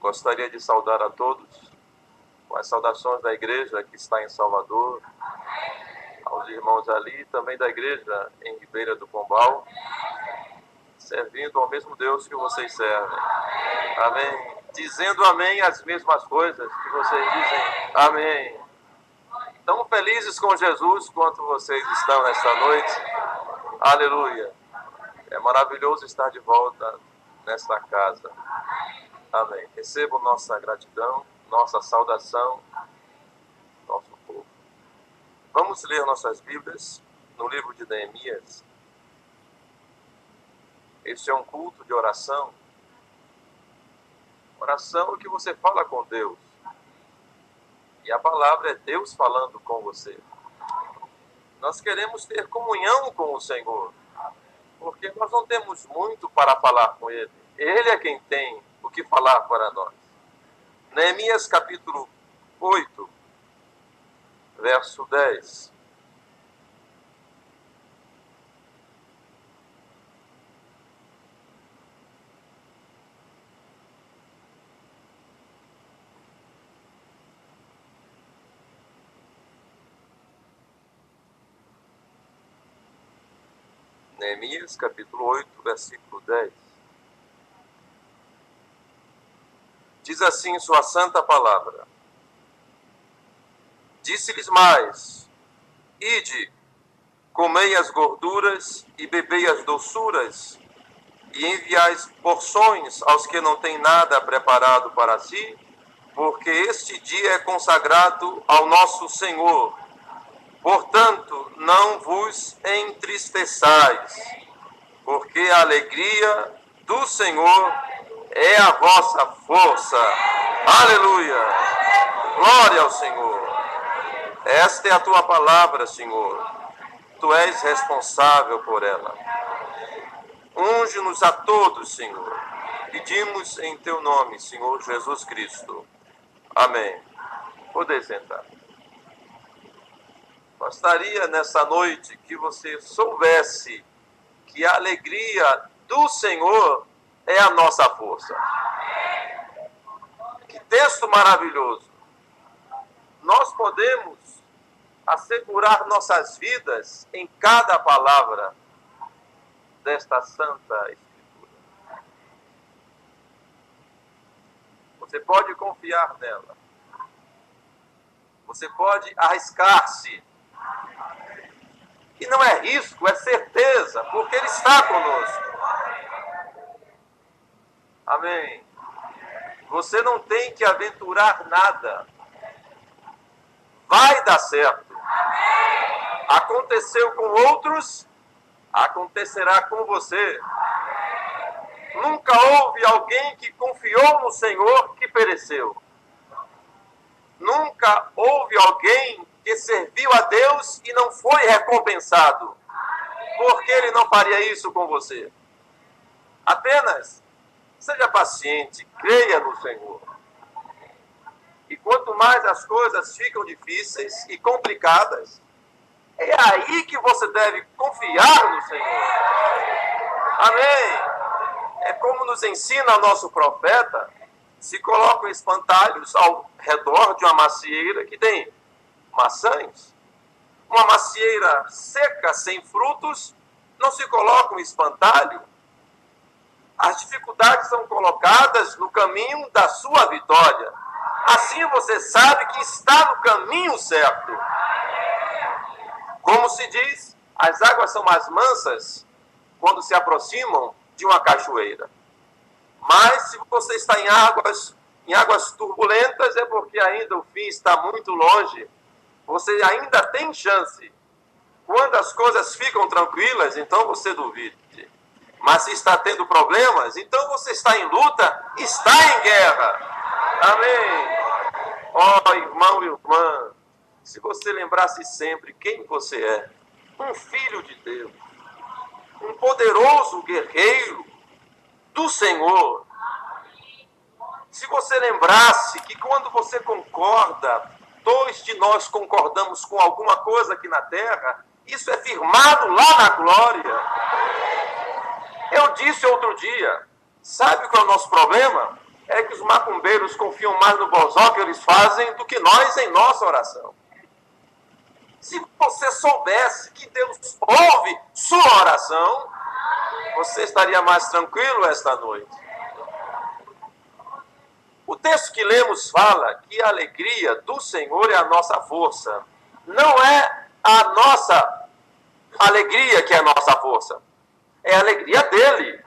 Gostaria de saudar a todos com as saudações da igreja que está em Salvador, aos irmãos ali, também da igreja em Ribeira do Pombal, servindo ao mesmo Deus que vocês servem. Amém. Dizendo amém as mesmas coisas que vocês dizem amém. Tão felizes com Jesus quanto vocês estão nesta noite. Aleluia. É maravilhoso estar de volta nesta casa. Amém. Recebam nossa gratidão, nossa saudação, nosso povo. Vamos ler nossas Bíblias no livro de Neemias. Este é um culto de oração. Oração é que você fala com Deus. E a palavra é Deus falando com você. Nós queremos ter comunhão com o Senhor, porque nós não temos muito para falar com Ele. Ele é quem tem o que falar para nós. Neemias capítulo 8, verso 10. Neemias capítulo 8, versículo 10. Diz assim sua santa palavra. Disse-lhes mais: ide, comei as gorduras e bebei as doçuras, e enviais porções aos que não têm nada preparado para si, porque este dia é consagrado ao nosso Senhor. Portanto, não vos entristeçais, porque a alegria do Senhor é a vossa força. Aleluia! Glória ao Senhor. Esta é a tua palavra, Senhor. Tu és responsável por ela. Unge-nos a todos, Senhor. Pedimos em teu nome, Senhor Jesus Cristo. Amém. Poder sentar. Gostaria nessa noite que você soubesse que a alegria do Senhor é a nossa força. Que texto maravilhoso! Nós podemos assegurar nossas vidas em cada palavra desta Santa Escritura. Você pode confiar nela. Você pode arriscar-se. E não é risco, é certeza, porque Ele está conosco. Amém. Você não tem que aventurar nada. Vai dar certo. Aconteceu com outros, acontecerá com você. Nunca houve alguém que confiou no Senhor que pereceu. Nunca houve alguém que serviu a Deus e não foi recompensado. Por que Ele não faria isso com você? Apenas seja paciente, creia no Senhor. E quanto mais as coisas ficam difíceis e complicadas, é aí que você deve confiar no Senhor. Amém. É como nos ensina o nosso profeta, se colocam espantalhos ao redor de uma macieira que tem maçãs. Uma macieira seca, sem frutos, não se coloca um espantalho. As dificuldades são colocadas no caminho da sua vitória. Assim você sabe que está no caminho certo. Como se diz, as águas são mais mansas quando se aproximam de uma cachoeira. Mas se você está em águas turbulentas, é porque ainda o fim está muito longe. Você ainda tem chance. Quando as coisas ficam tranquilas, então você duvide. Mas se está tendo problemas, então você está em luta, está em guerra. Amém. Ó, irmão e irmã, se você lembrasse sempre quem você é, um filho de Deus, um poderoso guerreiro do Senhor. Se você lembrasse que quando você concorda, dois de nós concordamos com alguma coisa aqui na terra, isso é firmado lá na glória. Eu disse outro dia, sabe qual é o nosso problema? É que os macumbeiros confiam mais no bozó que eles fazem do que nós em nossa oração. Se você soubesse que Deus ouve sua oração, você estaria mais tranquilo esta noite. O texto que lemos fala que a alegria do Senhor é a nossa força. Não é a nossa alegria que é a nossa força. É a alegria dele.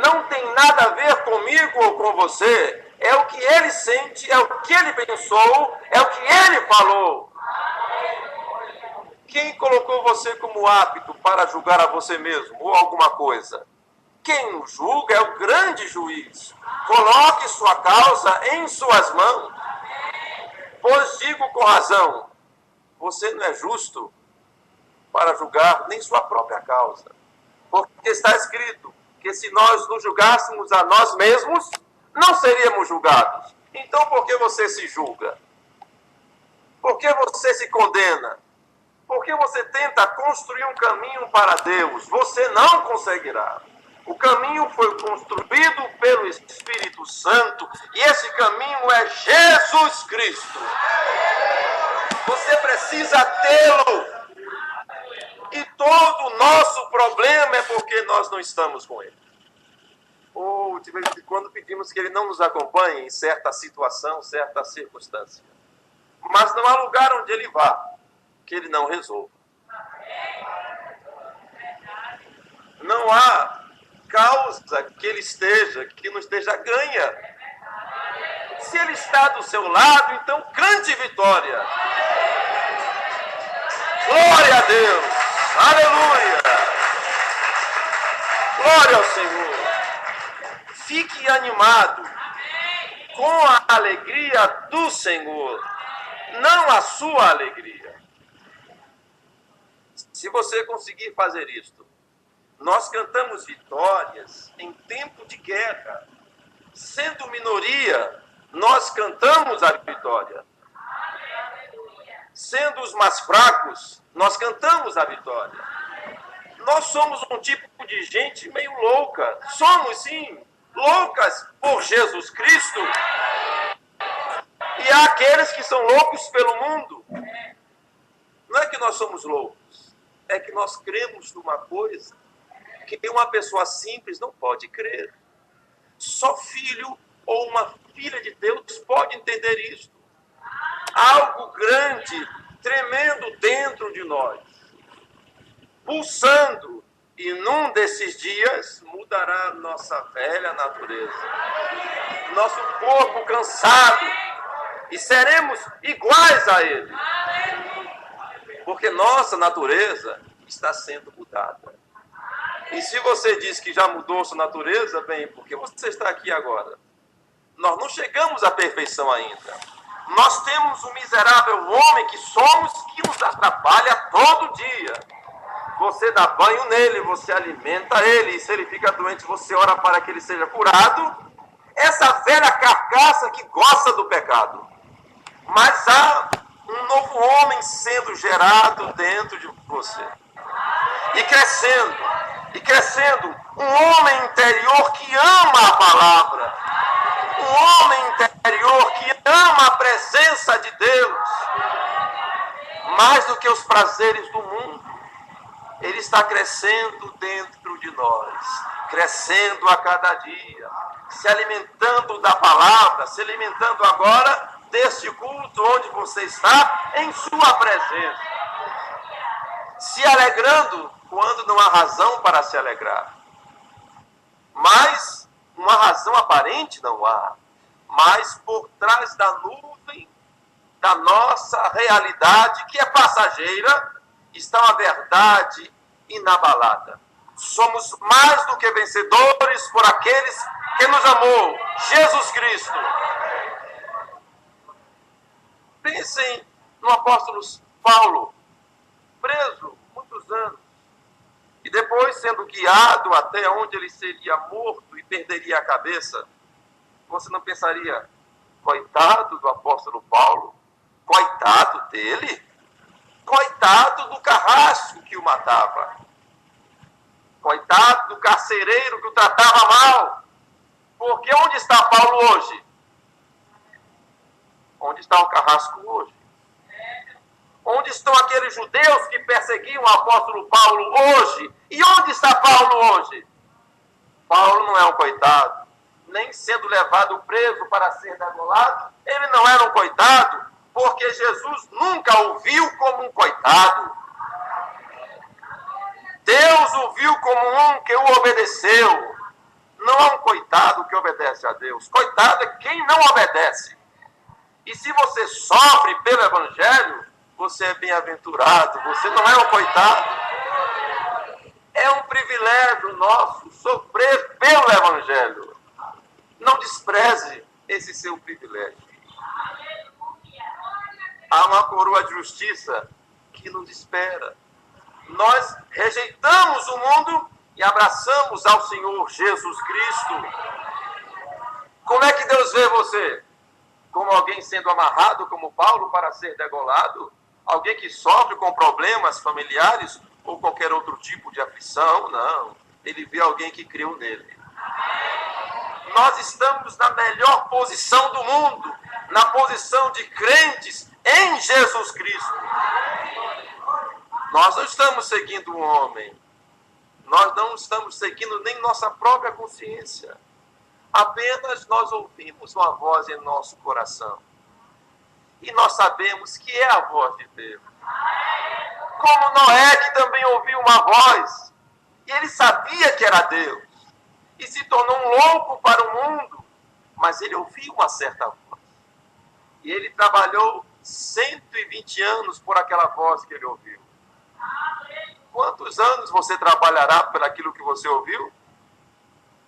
Não tem nada a ver comigo ou com você. É o que ele sente, é o que ele pensou, é o que ele falou. Quem colocou você como apto para julgar a você mesmo ou alguma coisa? Quem o julga é o grande juiz. Coloque sua causa em suas mãos. Pois digo com razão, você não é justo para julgar nem sua própria causa. Porque está escrito que se nós nos julgássemos a nós mesmos, não seríamos julgados. Então por que você se julga? Por que você se condena? Por que você tenta construir um caminho para Deus? Você não conseguirá. O caminho foi construído pelo Espírito Santo e esse caminho é Jesus Cristo. Você precisa tê-lo. E todo o nosso problema é porque nós não estamos com ele. Ou de vez em quando pedimos que ele não nos acompanhe em certa situação, certa circunstância. Mas não há lugar onde ele vá que ele não resolva. Não há causa que ele esteja, que não esteja ganha. Se ele está do seu lado, então cante vitória. Glória a Deus. Aleluia. Glória ao Senhor. Fique animado com a alegria do Senhor, não a sua alegria. Se você conseguir fazer isto, nós cantamos vitórias em tempo de guerra. Sendo minoria, nós cantamos a vitória. Sendo os mais fracos, nós cantamos a vitória. Nós somos um tipo de gente meio louca. Somos, sim, loucas por Jesus Cristo. E há aqueles que são loucos pelo mundo. Não é que nós somos loucos, é que nós cremos numa coisa que uma pessoa simples não pode crer. Só filho ou uma filha de Deus pode entender isso. Algo grande, tremendo dentro de nós, pulsando, e num desses dias mudará nossa velha natureza, nosso corpo cansado, e seremos iguais a ele, porque nossa natureza está sendo mudada. E se você diz que já mudou sua natureza, bem, porque você está aqui agora. Nós não chegamos à perfeição ainda. Nós temos um miserável homem que somos, que nos atrapalha todo dia. Você dá banho nele, você alimenta ele, e se ele fica doente, você ora para que ele seja curado. Essa velha carcaça que gosta do pecado. Mas há um novo homem sendo gerado dentro de você. E crescendo, um homem interior que ama a palavra, um homem interior que ama a presença de Deus, mais do que os prazeres do mundo. Ele está crescendo dentro de nós, crescendo a cada dia, se alimentando da palavra, se alimentando agora deste culto onde você está, em sua presença, se alegrando quando não há razão para se alegrar. Mas uma razão aparente não há. Mas por trás da nuvem da nossa realidade, que é passageira, está uma verdade inabalada. Somos mais do que vencedores por aqueles que nos amou, Jesus Cristo. Pensem no apóstolo Paulo, preso muitos anos, e depois sendo guiado até onde ele seria morto e perderia a cabeça. Você não pensaria, coitado do apóstolo Paulo, coitado dele, coitado do carrasco que o matava, coitado do carcereiro que o tratava mal, Porque onde está Paulo hoje? Onde está o carrasco hoje? Onde estão aqueles judeus que perseguiam o apóstolo Paulo hoje? E onde está Paulo hoje? Paulo não é um coitado. Nem sendo levado preso para ser degolado, ele não era um coitado, porque Jesus nunca o viu como um coitado. Deus o viu como um que o obedeceu. Não é um coitado que obedece a Deus. Coitado é quem não obedece. E se você sofre pelo Evangelho, você é bem-aventurado. Você não é um coitado. É um privilégio nosso sofrer pelo Evangelho. Não despreze esse seu privilégio. Há uma coroa de justiça que nos espera. Nós rejeitamos o mundo e abraçamos ao Senhor Jesus Cristo. Como é que Deus vê você? Como alguém sendo amarrado, como Paulo, para ser degolado? Alguém que sofre com problemas familiares ou qualquer outro tipo de aflição? Não. Ele vê alguém que creu nele. Nós estamos na melhor posição do mundo, na posição de crentes em Jesus Cristo. Nós não estamos seguindo um homem. Nós não estamos seguindo nem nossa própria consciência. Apenas nós ouvimos uma voz em nosso coração. E nós sabemos que é a voz de Deus. Como Noé, que também ouviu uma voz. E ele sabia que era Deus. E se tornou um louco para o mundo. Mas ele ouviu uma certa voz. E ele trabalhou 120 anos por aquela voz que ele ouviu. Quantos anos você trabalhará por aquilo que você ouviu?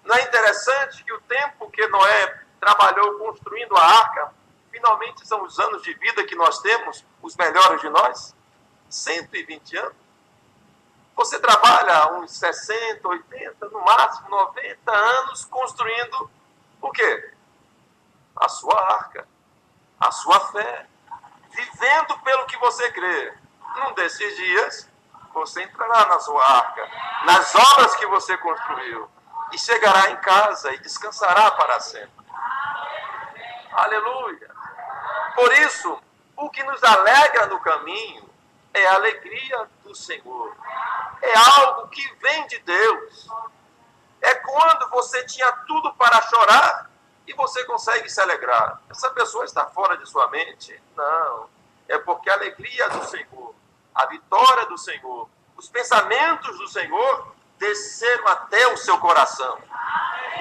Não é interessante que o tempo que Noé trabalhou construindo a arca, finalmente são os anos de vida que nós temos, os melhores de nós? 120 anos. Você trabalha uns 60, 80, no máximo 90 anos construindo o quê? A sua arca, a sua fé, vivendo pelo que você crê. Num desses dias, você entrará na sua arca, nas obras que você construiu, e chegará em casa e descansará para sempre. Aleluia! Por isso, o que nos alegra no caminho é a alegria do Senhor. É algo que vem de Deus. É quando você tinha tudo para chorar e você consegue se alegrar. Essa pessoa está fora de sua mente? Não. É porque a alegria do Senhor, a vitória do Senhor, os pensamentos do Senhor desceram até o seu coração.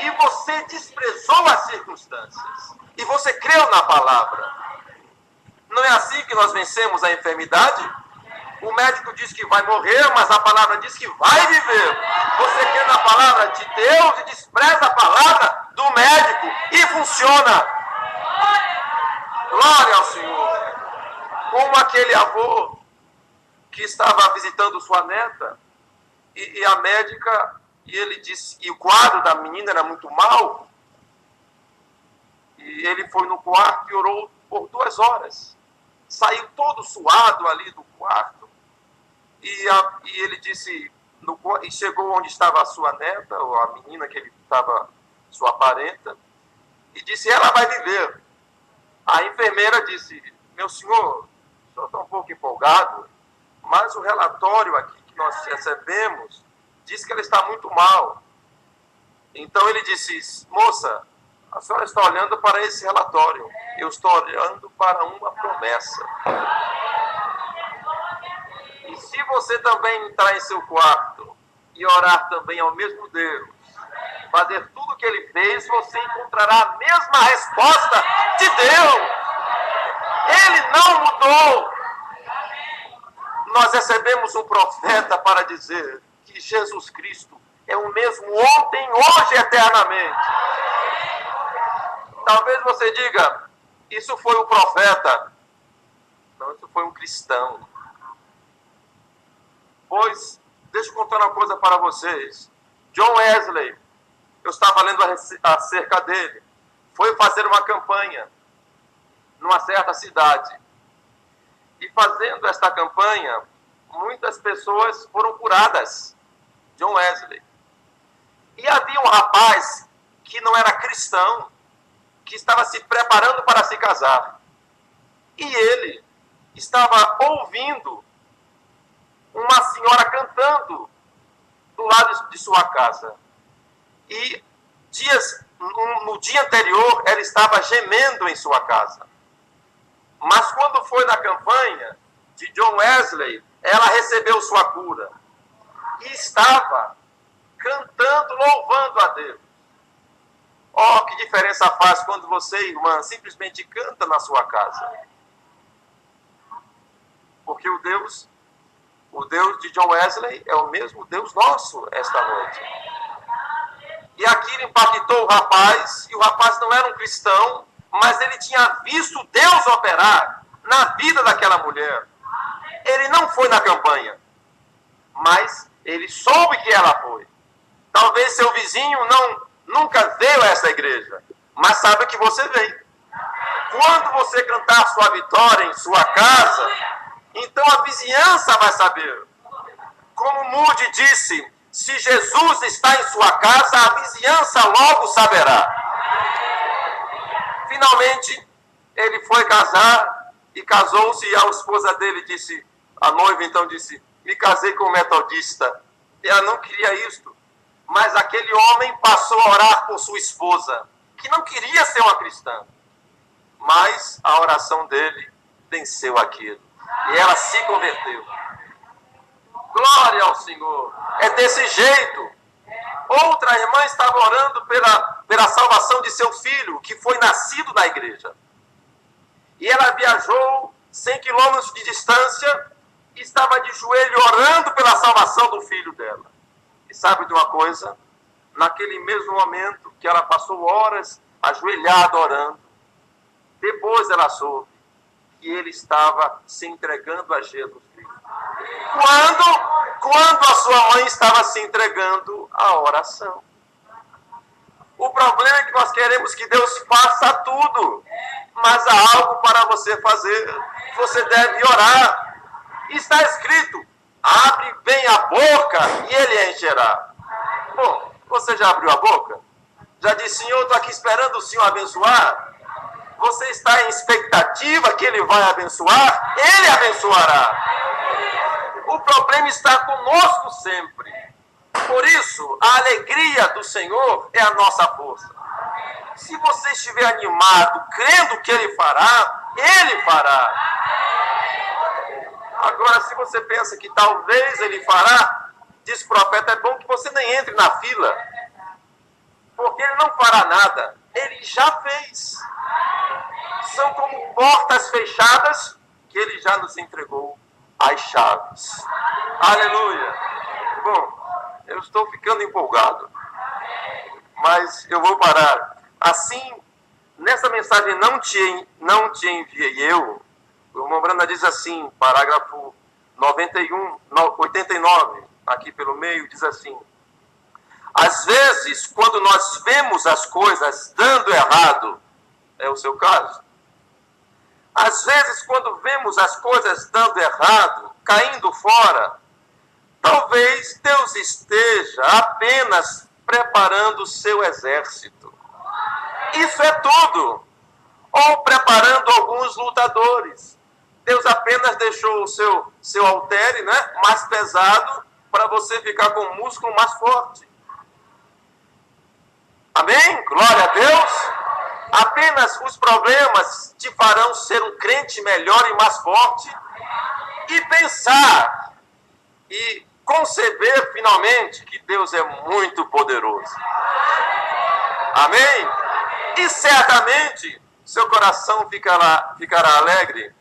E você desprezou as circunstâncias. E você creu na palavra. Não é assim que nós vencemos a enfermidade? O médico diz que vai morrer, mas a palavra diz que vai viver. Você crê na palavra de Deus e despreza a palavra do médico. E funciona. Glória ao Senhor. Como aquele avô que estava visitando sua neta e a médica, e ele disse, e o quadro da menina era muito mau, e ele foi no quarto e orou por 2 horas. Saiu todo suado ali do quarto, e ele disse, e chegou onde estava a sua neta, ou a menina que ele estava, sua parenta, e disse, ela vai viver. A enfermeira disse, meu senhor, o senhor está um pouco empolgado, mas o relatório aqui que nós recebemos diz que ela está muito mal. Então ele disse, moça, a senhora está olhando para esse relatório, eu estou olhando para uma promessa. E se você também entrar em seu quarto e orar também ao mesmo Deus, fazer tudo o que ele fez, você encontrará a mesma resposta de Deus. Ele não mudou. Nós recebemos um profeta para dizer que Jesus Cristo é o mesmo ontem, hoje e eternamente. Talvez você diga, isso foi um profeta. Não, isso foi um cristão. Pois, deixa eu contar uma coisa para vocês. John Wesley, eu estava lendo acerca dele, foi fazer uma campanha numa certa cidade. E fazendo esta campanha, muitas pessoas foram curadas. John Wesley. E havia um rapaz que não era cristão, que estava se preparando para se casar. E ele estava ouvindo uma senhora cantando do lado de sua casa. E no dia anterior, ela estava gemendo em sua casa. Mas quando foi na campanha de John Wesley, ela recebeu sua cura. E estava cantando, louvando a Deus. Oh, que diferença faz quando você, irmã, simplesmente canta na sua casa. Porque o Deus de John Wesley é o mesmo Deus nosso esta noite. E aquilo impactou o rapaz, e o rapaz não era um cristão, mas ele tinha visto Deus operar na vida daquela mulher. Ele não foi na campanha, mas ele soube que ela foi. Talvez seu vizinho nunca veio a essa igreja, mas sabe que você veio. Quando você cantar sua vitória em sua casa, então a vizinhança vai saber. Como Moody disse, se Jesus está em sua casa, a vizinhança logo saberá. Finalmente, ele foi casar e casou-se, e a esposa dele disse, a noiva então disse, me casei com um metodista. E ela não queria isto. Mas aquele homem passou a orar por sua esposa, que não queria ser uma cristã. Mas a oração dele venceu aquilo. E ela se converteu. Glória ao Senhor. É desse jeito. Outra irmã estava orando pela salvação de seu filho, que foi nascido na igreja. E ela viajou 100 quilômetros de distância e estava de joelho orando pela salvação do filho dela. E sabe de uma coisa? Naquele mesmo momento que ela passou horas ajoelhada orando, depois ela soube que ele estava se entregando a Jesus Cristo. Quando a sua mãe estava se entregando à oração. O problema é que nós queremos que Deus faça tudo, mas há algo para você fazer. Você deve orar. Está escrito, abre bem a boca e ele encherá. Bom, você já abriu a boca? Já disse, Senhor, estou aqui esperando o Senhor abençoar. Você está em expectativa que ele vai abençoar? Ele abençoará. O problema está conosco sempre. Por isso, a alegria do Senhor é a nossa força. Se você estiver animado, crendo que ele fará, ele fará. Agora, se você pensa que talvez ele fará, diz o profeta, é bom que você nem entre na fila. Porque ele não fará nada. Ele já fez. São como portas fechadas que ele já nos entregou as chaves. Aleluia. Bom, eu estou ficando empolgado. Mas eu vou parar. Assim, nessa mensagem não te enviei eu. O irmão Branda diz assim, parágrafo 89, aqui pelo meio, diz assim. Às vezes, quando nós vemos as coisas dando errado, é o seu caso? Às vezes, quando vemos as coisas dando errado, caindo fora, talvez Deus esteja apenas preparando o seu exército. Isso é tudo. Ou preparando alguns lutadores. Deus apenas deixou o seu haltere, né, mais pesado para você ficar com o músculo mais forte. Amém? Glória a Deus. Apenas os problemas te farão ser um crente melhor e mais forte e pensar e conceber finalmente que Deus é muito poderoso. Amém? E certamente seu coração ficará alegre,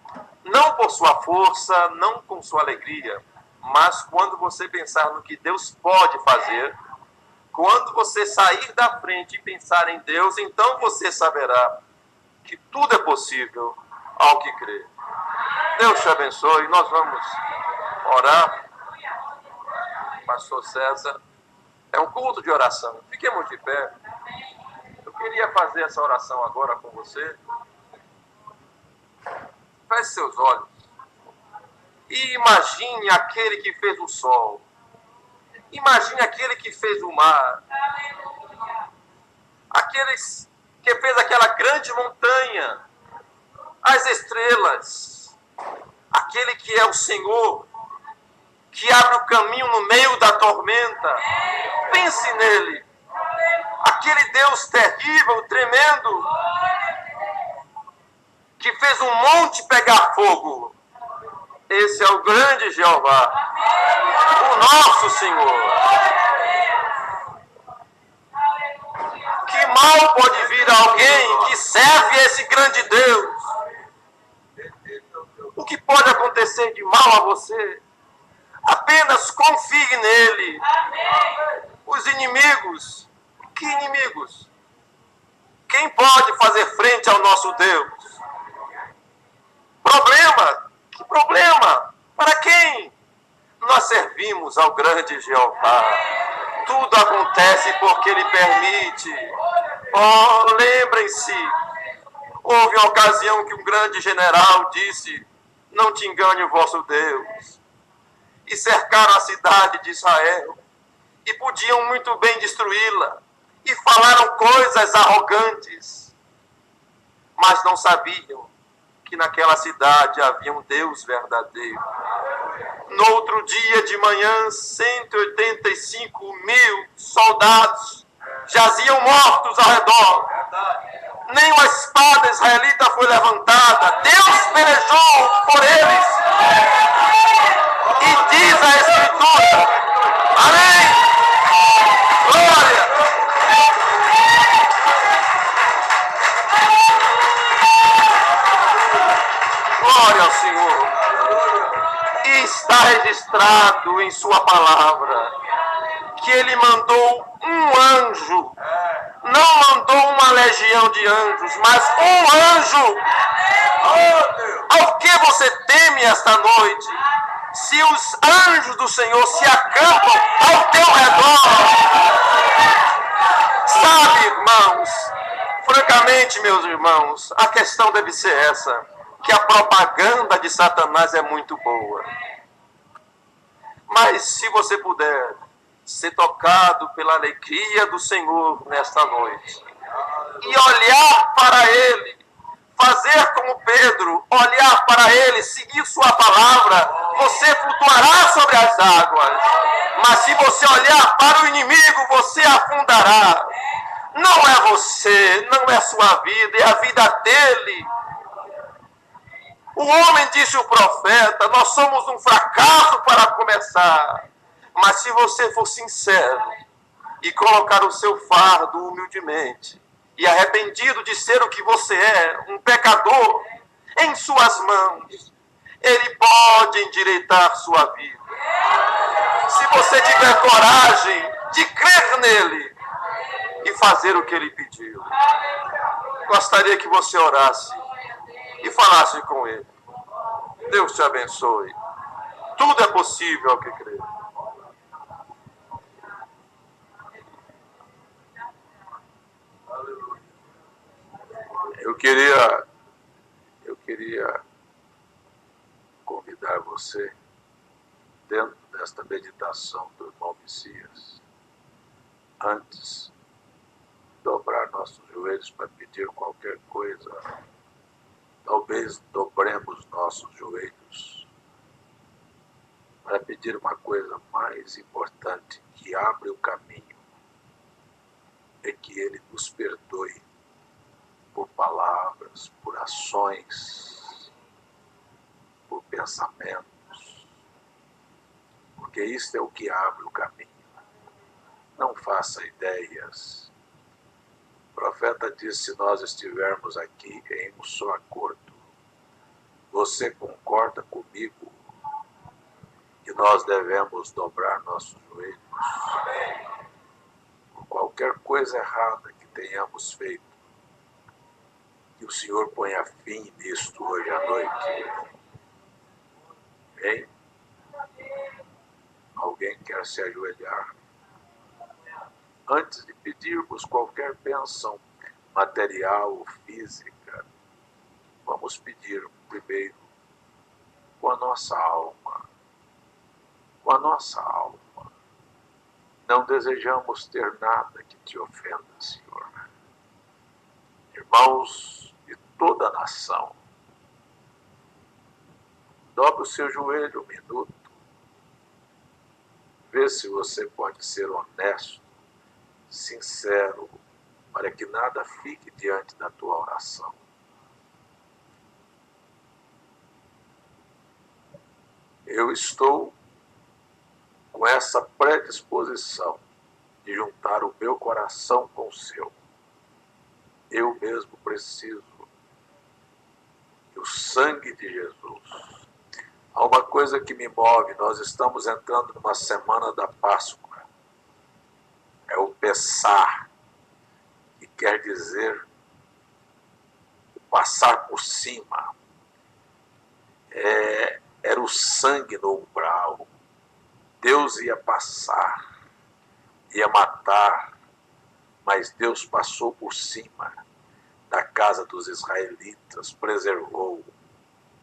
não por sua força, não com sua alegria, mas quando você pensar no que Deus pode fazer. Quando você sair da frente e pensar em Deus, então você saberá que tudo é possível ao que crê. Deus te abençoe. Nós vamos orar. Pastor César, é um culto de oração. Fiquemos de pé. Eu queria fazer essa oração agora com você. Feche seus olhos. E imagine aquele que fez o sol. Imagine aquele que fez o mar. aqueles que fez aquela grande montanha, as estrelas, aquele que é o Senhor, que abre o caminho no meio da tormenta. Pense nele. Aquele Deus terrível, tremendo, que fez um monte pegar fogo. Esse é o grande Jeová, o nosso Senhor. Que mal pode vir a alguém que serve esse grande Deus? O que pode acontecer de mal a você? Apenas confie nele. Os inimigos, que inimigos? Quem pode fazer frente ao nosso Deus? Problema? Que problema? Para quem? Nós servimos ao grande Jeová. Tudo acontece porque Ele permite. Oh, lembrem-se, houve uma ocasião que um grande general disse: não te engane o vosso Deus. E cercaram a cidade de Israel. E podiam muito bem destruí-la. E falaram coisas arrogantes. Mas não sabiam que naquela cidade havia um Deus verdadeiro. No outro dia de manhã, 185 mil soldados jaziam mortos ao redor. Nem uma espada israelita foi levantada. Deus pelejou por eles. E diz a Escritura: amém, glória. Glória ao Senhor. E está registrado em sua palavra que Ele mandou um anjo. Não mandou uma legião de anjos, mas um anjo. Ao que você teme esta noite? Se os anjos do Senhor se acampam ao teu redor. Sabe, irmãos, francamente, meus irmãos, a questão deve ser essa, que a propaganda de Satanás é muito boa. Mas se você puder ser tocado pela alegria do Senhor nesta noite e olhar para Ele, fazer como Pedro, olhar para Ele, seguir sua palavra, você flutuará sobre as águas. Mas se você olhar para o inimigo, você afundará. Não é você, não é sua vida, é a vida dele. O homem, disse o profeta, nós somos um fracasso para começar. Mas se você for sincero e colocar o seu fardo humildemente e arrependido de ser o que você é, um pecador, em suas mãos, Ele pode endireitar sua vida. Se você tiver coragem de crer nele e fazer o que Ele pediu. Gostaria que você orasse e falasse com Ele. Deus te abençoe. Tudo é possível ao que crê. Eu queria convidar você, dentro desta meditação do irmão Messias, antes dobrar nossos joelhos para pedir qualquer coisa. Talvez dobremos nossos joelhos para pedir uma coisa mais importante, que abre o caminho, é que Ele nos perdoe por palavras, por ações, por pensamentos, porque isto é o que abre o caminho. Não faça ideias. O profeta disse: se nós estivermos aqui em um só acordo, você concorda comigo que nós devemos dobrar nossos joelhos por qualquer coisa errada que tenhamos feito? Que o Senhor ponha fim nisto hoje à noite. Hein? Alguém quer se ajoelhar? Antes de pedirmos qualquer bênção material ou física, vamos pedir primeiro com a nossa alma. Com a nossa alma. Não desejamos ter nada que te ofenda, Senhor. irmãos de toda a nação, dobre o seu joelho um minuto, vê se você pode ser honesto, sincero, para que nada fique diante da tua oração. Eu estou com essa predisposição de juntar o meu coração com o seu. Eu mesmo preciso que o sangue de Jesus. Há uma coisa que me move, nós estamos entrando numa semana da Páscoa. É o Pessar, que quer dizer passar por cima. Era o sangue no umbral. Deus ia passar, ia matar, mas Deus passou por cima da casa dos israelitas, preservou.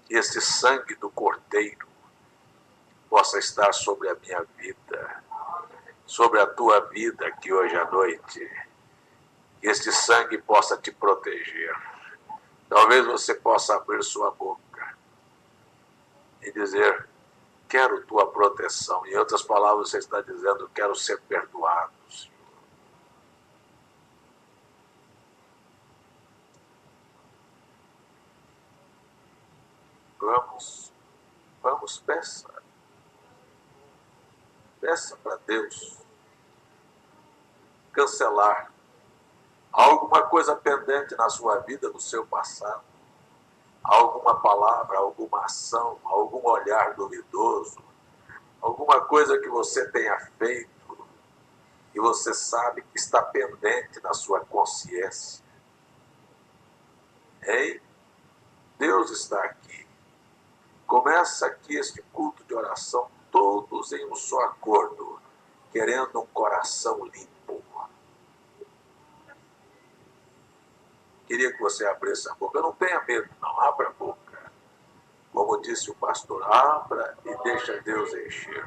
Que esse sangue do Cordeiro possa estar sobre a minha vida, sobre a tua vida aqui hoje à noite. Que este sangue possa te proteger. Talvez você possa abrir sua boca e dizer, quero tua proteção. Em outras palavras, você está dizendo, quero ser perdoado, Senhor. Vamos, peça. Peça para Deus cancelar alguma coisa pendente na sua vida, no seu passado. Alguma palavra, alguma ação, algum olhar duvidoso, alguma coisa que você tenha feito e você sabe que está pendente na sua consciência. Ei, Deus está aqui. Começa aqui este culto de oração, todos em um só acordo, querendo um coração limpo. Queria que você abrisse a boca. Não tenha medo, não. Abra a boca. Como disse o pastor, abra e deixa Deus encher.